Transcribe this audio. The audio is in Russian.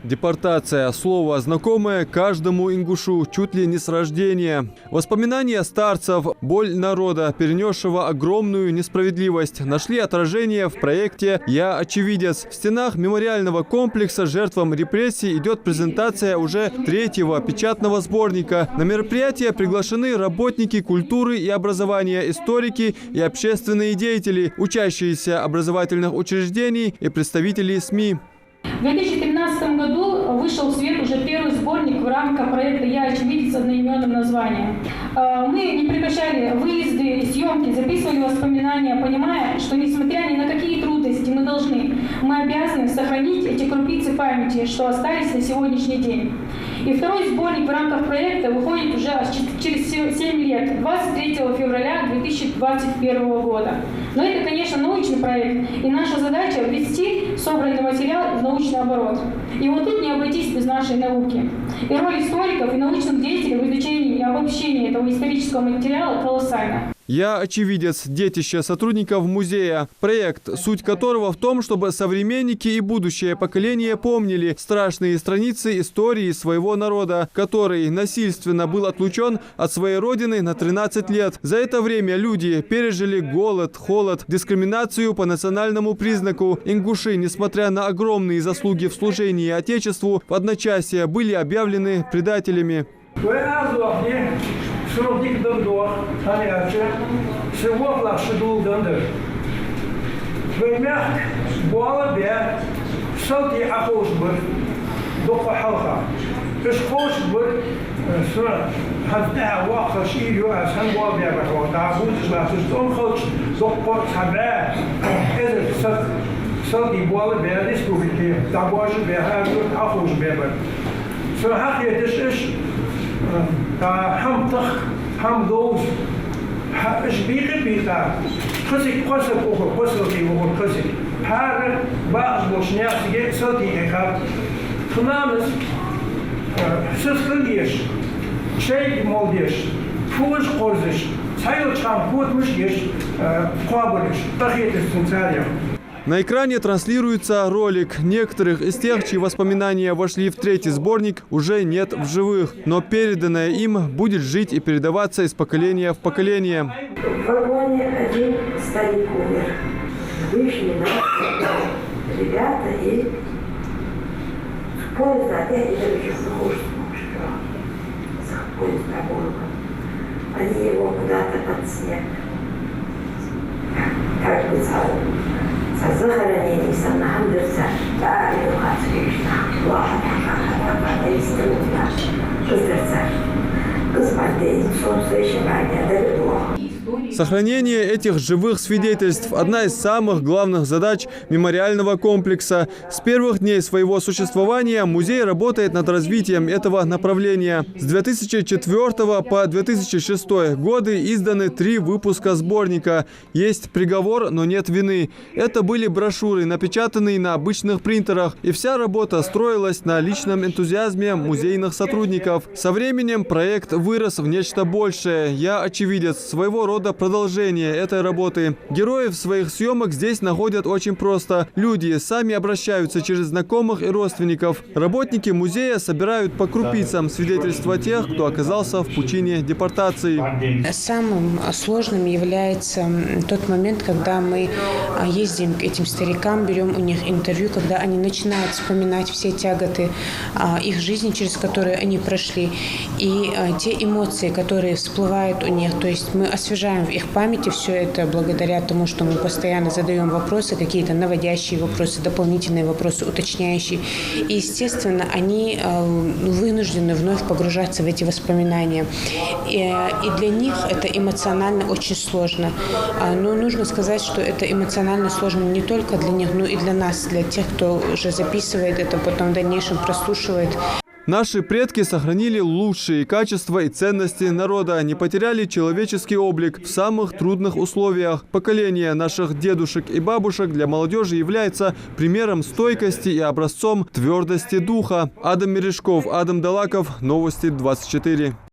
Депортация – слово знакомое каждому ингушу чуть ли не с рождения. Воспоминания старцев, боль народа, перенесшего огромную несправедливость, нашли отражение в проекте «Я очевидец». В стенах мемориального комплекса жертвам репрессий идет презентация уже третьего печатного сборника. На мероприятие приглашены работники культуры и образования, историки и общественные деятели, учащиеся образовательных учреждений и представители СМИ. В 2013 году вышел в свет уже первый сборник в рамках проекта «Я очевидец» с одноименным названием. Мы не прекращали выезды, съемки, записывали воспоминания, понимая, что несмотря ни на какие трудности мы обязаны сохранить эти крупицы памяти, что остались на сегодняшний день. И второй сборник в рамках проекта выходит уже через 7 лет, 23 февраля 2021 года. Но это, конечно, научный проект, и наша задача – ввести собранный материал в научный оборот. И вот тут не обойтись без нашей науки. И роль историков и научных деятелей в изучении и обобщении этого исторического материала колоссальна. «Я очевидец» – детище сотрудников музея. Проект, суть которого в том, чтобы современники и будущее поколение помнили страшные страницы истории своего народа, который насильственно был отлучен от своей родины на 13 лет. За это время люди пережили голод, холод, дискриминацию по национальному признаку. Ингуши, несмотря на огромные заслуги в служении Отечеству, в одночасье были объявлены предателями. Сродник Дондор, Таняче, Севокла Шедул Дондер. Вемях Буалабе, Салти Ахошбер, Доха Халха. Эшхошбер, Хадда Ваха Ширю, Асан Буалабе, Дабуд, Шлатустон Хоч, Докпот Хабе, Эзер Салти Буалабе, Республики, Дабуажи Бехазур, Ахошбер. Срахи Дешиш, هم دوز اش بیقی بیقا خسی قصه بخور قصه کی بخور خسی هر بعض بوشنیا سیگه ساتی اخر خنامس سسکلیش شیک مولدیش فوش قرزش سایل چام کود مشیش قابلش تخیتش سنساریا. На экране транслируется ролик. Некоторых из тех, чьи воспоминания вошли в третий сборник, уже нет в живых. Но переданное им будет жить и передаваться из поколения в поколение. В вагоне один старик умер. Вышли наши ребята и в поезд опять идут в поезд на голову. Они его куда-то под снег. Как бы захоронились, на Хандерса, да, и у вас Сохранение этих живых свидетельств – одна из самых главных задач мемориального комплекса. С первых дней своего существования музей работает над развитием этого направления. С 2004 по 2006 годы изданы 3 выпуска сборника. Есть приговор, но нет вины. Это были брошюры, напечатанные на обычных принтерах. И вся работа строилась на личном энтузиазме музейных сотрудников. Со временем проект вырос в нечто большее. «Я очевидец» – своего рода продолжение этой работы. Героев своих съемок здесь находят очень просто. Люди сами обращаются через знакомых и родственников. Работники музея собирают по крупицам свидетельства тех, кто оказался в пучине депортации. Самым сложным является тот момент, когда мы ездим к этим старикам, берем у них интервью, когда они начинают вспоминать все тяготы их жизни, через которые они прошли, и те эмоции, которые всплывают у них. То есть мы освежаем в их памяти все это благодаря тому, что мы постоянно задаем вопросы, какие-то наводящие вопросы, дополнительные вопросы, уточняющие. И, естественно, они вынуждены вновь погружаться в эти воспоминания. И для них это эмоционально очень сложно. Но нужно сказать, что это эмоционально сложно не только для них, но и для нас, для тех, кто уже записывает это, потом в дальнейшем прослушивает. Наши предки сохранили лучшие качества и ценности народа, не потеряли человеческий облик в самых трудных условиях. Поколение наших дедушек и бабушек для молодежи является примером стойкости и образцом твердости духа. Адам Мережков, Адам Далаков, Новости 24.